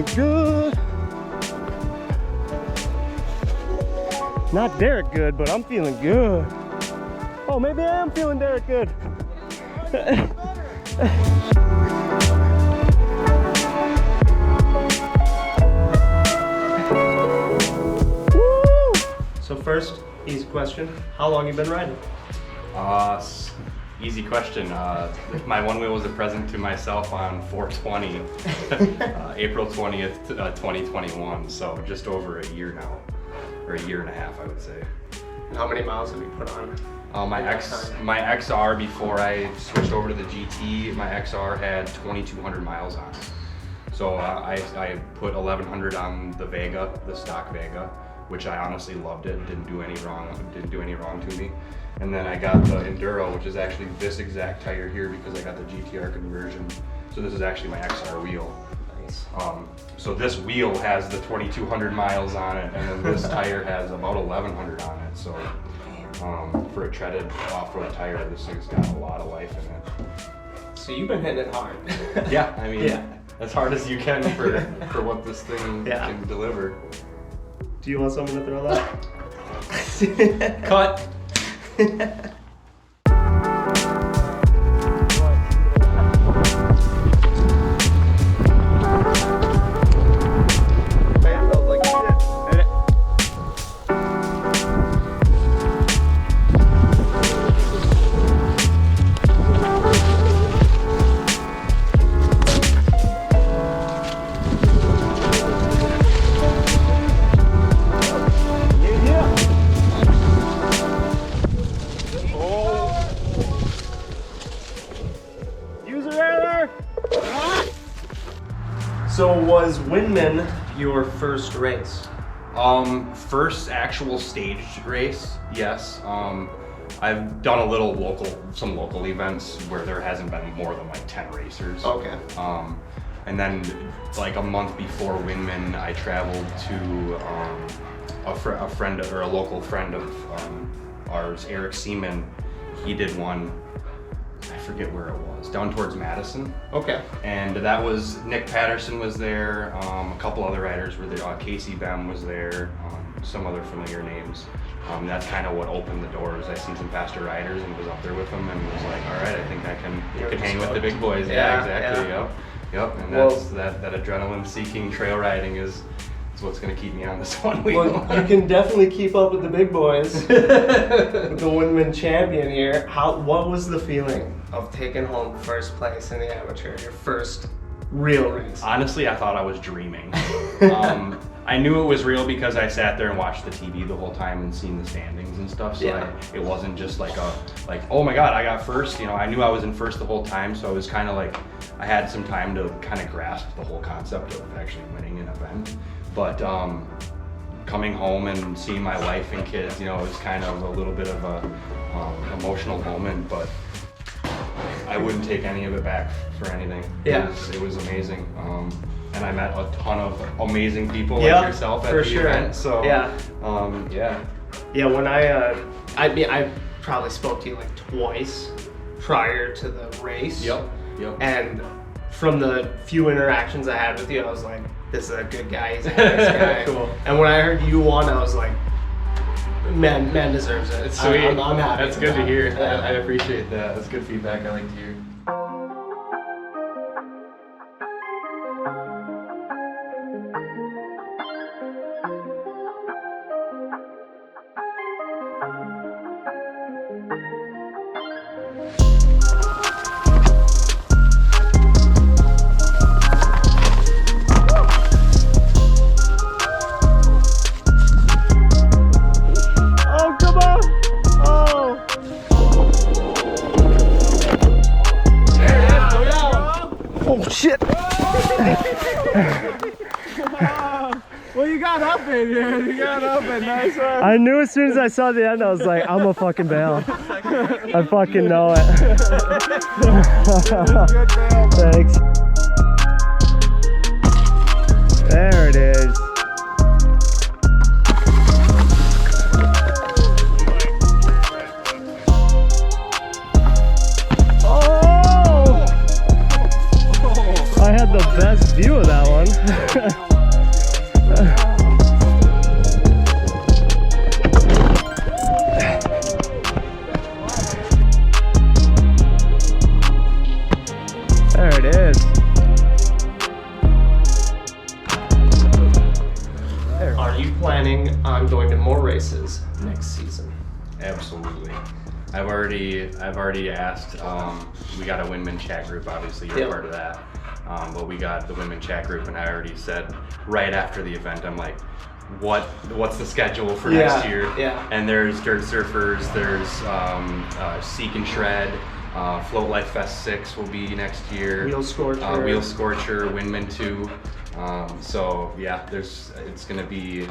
feeling good. Not Daric good, but I'm feeling good. Oh, maybe I am feeling Daric good. Woo! So first, easy question. How long you been riding? Easy question. My Onewheel was a present to myself on 4/20, April 20th, 2021. So just over a year now, or a year and a half, I would say. And how many miles have you put on? My XR, before I switched over to the GT, my XR had 2,200 miles on it. So I put 1,100 on the Vega, the stock Vega, which I honestly loved it. Didn't do any wrong to me. And then I got the Enduro, which is actually this exact tire here because I got the GTR conversion. So this is actually my XR wheel. Nice. So this wheel has the 2,200 miles on it, and then this tire has about 1,100 on it. So for a treaded off-road tire, this thing's got a lot of life in it. So you've been hitting it hard. Yeah, I mean, as hard as you can for what this thing can deliver. Do you want someone to throw that? Cut. So was Winman your first race? First actual staged race, yes. I've done some local events where there hasn't been more than like 10 racers. Okay. And then like a month before Winman, I traveled to a local friend of ours, Eric Seaman. He did one, I forget where it was, down towards Madison. Okay. And that was, Nick Patterson was there, a couple other riders were there, Casey Bem was there, some other familiar names. That's kind of what opened the doors. I seen some faster riders and was up there with them and was like, all right, I think I can hang with the big boys. Yeah, exactly, yep. And that's that adrenaline-seeking trail riding is what's going to keep me on this one wheel. Well, you can definitely keep up with the big boys. The Winman champion here. What was the feeling of taking home first place in the amateur, your first real race? Honestly, I thought I was dreaming. I knew it was real because I sat there and watched the TV the whole time and seen the standings and stuff. So it wasn't just like oh my God, I got first. You know, I knew I was in first the whole time. So it was kind of like I had some time to kind of grasp the whole concept of actually winning an event. But coming home and seeing my wife and kids, you know, it was kind of a little bit of a emotional moment, but I wouldn't take any of it back for anything. Yeah. It was amazing. And I met a ton of amazing people like yourself at the event. So yeah, when I probably spoke to you like twice prior to the race. Yep. And from the few interactions I had with you, I was like, this is a good guy, he's a nice guy. Cool. And when I heard you won, I was like, man deserves it. It's sweet. I'm happy. That's good to hear. I appreciate that. That's good feedback. I like to hear. Oh shit! Well, you got up in here. You got up in nice one. I knew as soon as I saw the end, I was like, I'm a fucking bail. I fucking know it. Thanks. There it is. Oh! I had the best view of that one. races next season? Absolutely. I've already asked. We got a Winman chat group. Obviously, you're part of that. But we got the Winman chat group, and I already said right after the event, I'm like, what's the schedule for next year? Yeah. And there's dirt surfers. There's Seek and Shred. Float Life Fest 6 will be next year. Wheel Scorcher. Wheel Scorcher. Winman 2. So yeah, it's going to be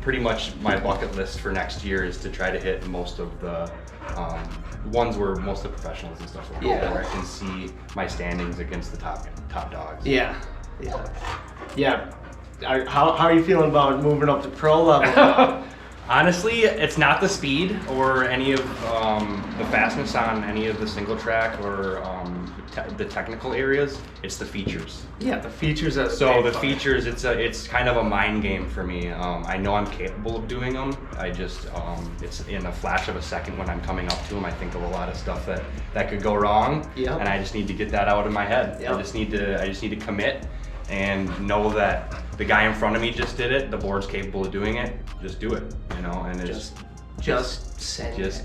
pretty much my bucket list for next year is to try to hit most of the ones where most of the professionals and stuff will go, where I can see my standings against the top dogs. Yeah. How are you feeling about moving up to pro level? Honestly, it's not the speed or any of the fastness on any of the single track or the technical areas. It's the features. Yeah, the features. Features, it's kind of a mind game for me. I know I'm capable of doing them. I just it's in a flash of a second when I'm coming up to them. I think of a lot of stuff that could go wrong, and I just need to get that out of my head. I just need to commit and know that the guy in front of me just did it. The board's capable of doing it. Just do it, and it's just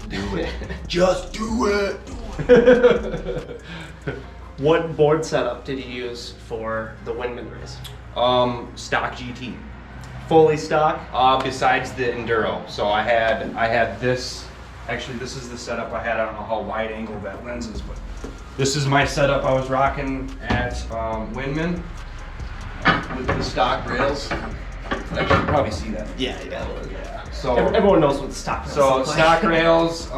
do it. Just do it. What board setup did you use for the Winman race? Stock GT. Fully stock? Besides the Enduro. So I had this. Actually, this is the setup I had. I don't know how wide angle that lens is, but this is my setup I was rocking at Winman with the stock rails. You can probably see that. Yeah. So everyone knows what stock rails look like. Stock rails.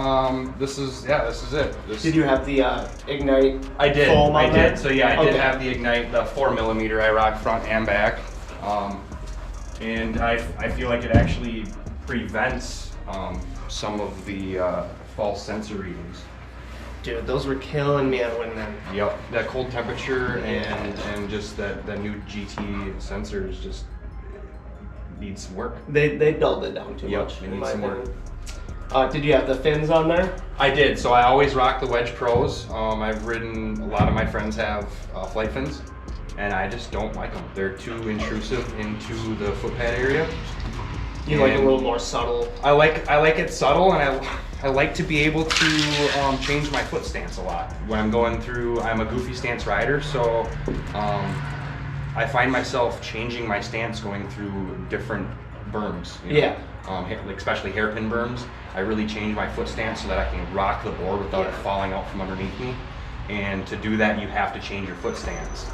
This is it. Did you have the Ignite? I did. Foam on I there? did. So yeah, I did have the Ignite, the 4mm I rock front and back, and I feel like it actually prevents some of the false sensor readings. Dude, those were killing me on Winman. Yep, that cold temperature and just the new GT sensors just needs some work. They dulled it down too much. It needs some work. Did you have the fins on there? I did. So I always rock the Wedge Pros. I've ridden, a lot of my friends have flight fins, and I just don't like them. They're too intrusive into the foot pad area. You like a little more subtle? I like it subtle, and I like to be able to change my foot stance a lot. When I'm going through, I'm a goofy stance rider, so I find myself changing my stance going through different berms. Especially hairpin berms. I really change my foot stance so that I can rock the board without it falling out from underneath me. And to do that, you have to change your foot stance.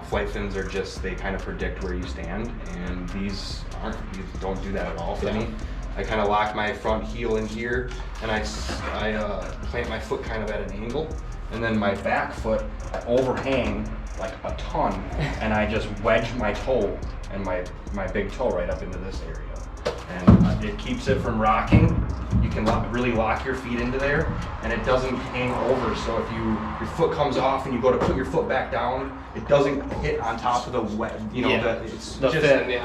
Flight fins are they kind of predict where you stand, and these don't do that at all for me. I kind of lock my front heel in here, and I plant my foot kind of at an angle, and then my back foot I overhang like a ton, and I just wedge my toe and my big toe right up into this area. And it keeps it from rocking. You can really lock your feet into there, and it doesn't hang over. So if your foot comes off and you go to put your foot back down, it doesn't hit on top of the fin.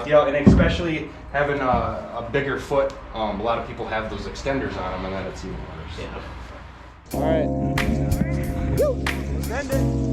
And especially having a bigger foot, a lot of people have those extenders on them, and then it's even worse. All right. Send it.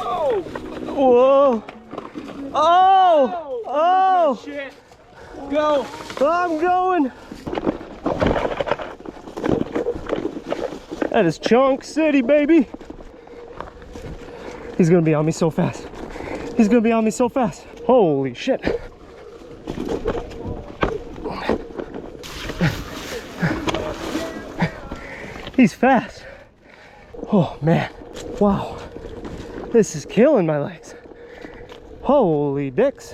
Whoa! Oh! Oh! Shit. Go. I'm going! That is Chunk City, baby! He's gonna be on me so fast. He's gonna be on me so fast. Holy shit. He's fast. Oh man. Wow. This is killing my legs. Holy dicks.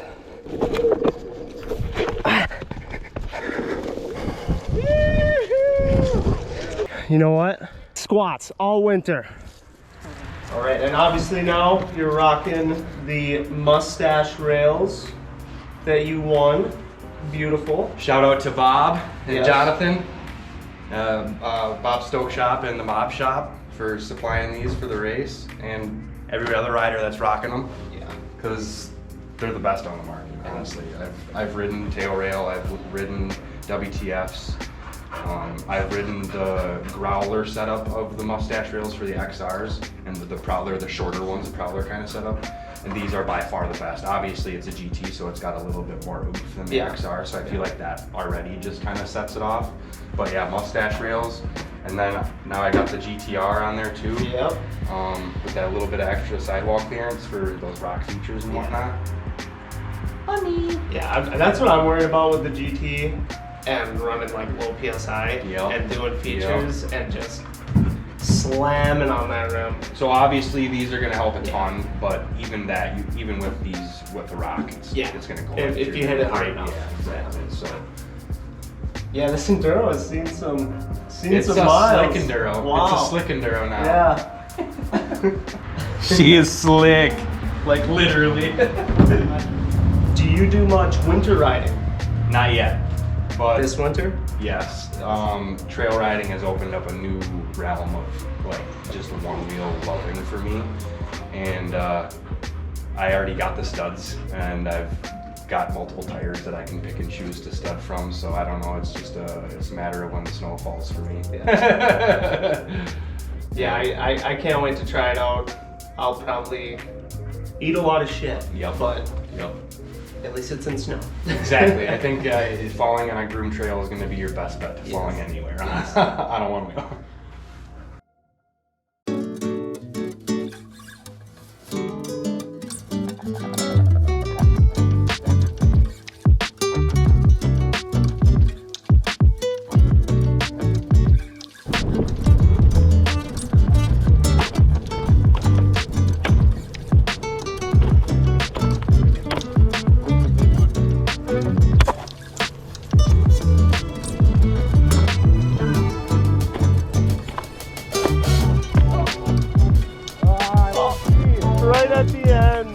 You know what? Squats all winter. All right, and obviously now you're rocking the mustache rails that you won. Beautiful. Shout out to Bob and Yes. Jonathan, Bob Stoke Shop and the Mob Shop for supplying these for the race, and every other rider that's rocking them. Yeah. Because they're the best on the market, honestly. I've ridden tail rail, I've ridden WTFs, I've ridden the growler setup of the mustache rails for the XRs, and the Prowler, the shorter ones, the Prowler kind of setup. And these are by far the best. Obviously it's a GT, so it's got a little bit more oomph than the XR, so I feel like that already just kind of sets it off. But yeah, mustache rails. And then now I got the GTR on there too. Yep. With that little bit of extra sidewall clearance for those rock features and whatnot. Yeah, that's what I'm worried about with the GT and running like low PSI and doing features and just slamming on that rim. So obviously these are gonna help a ton, but even that, even with these, with the rock, it's gonna go. If you hit it hard enough. Yeah, exactly. So yeah, this Enduro has seen some it's a miles. slick Enduro. Wow. It's a slick Enduro now. Yeah. She is slick, like literally. Do you do much winter riding Not yet, but this winter? yes. Trail riding has opened up a new realm of like just one wheel loving for me, and I already got the studs, and I've got multiple tires that I can pick and choose to stud from. So I don't know. It's just it's a matter of when the snow falls for me. Yeah, I can't wait to try it out. I'll probably eat a lot of shit. Yep. But Yep. at least it's in snow. Exactly. I think falling on a groomed trail is going to be your best bet to falling anywhere. I don't want to go. Right at the end.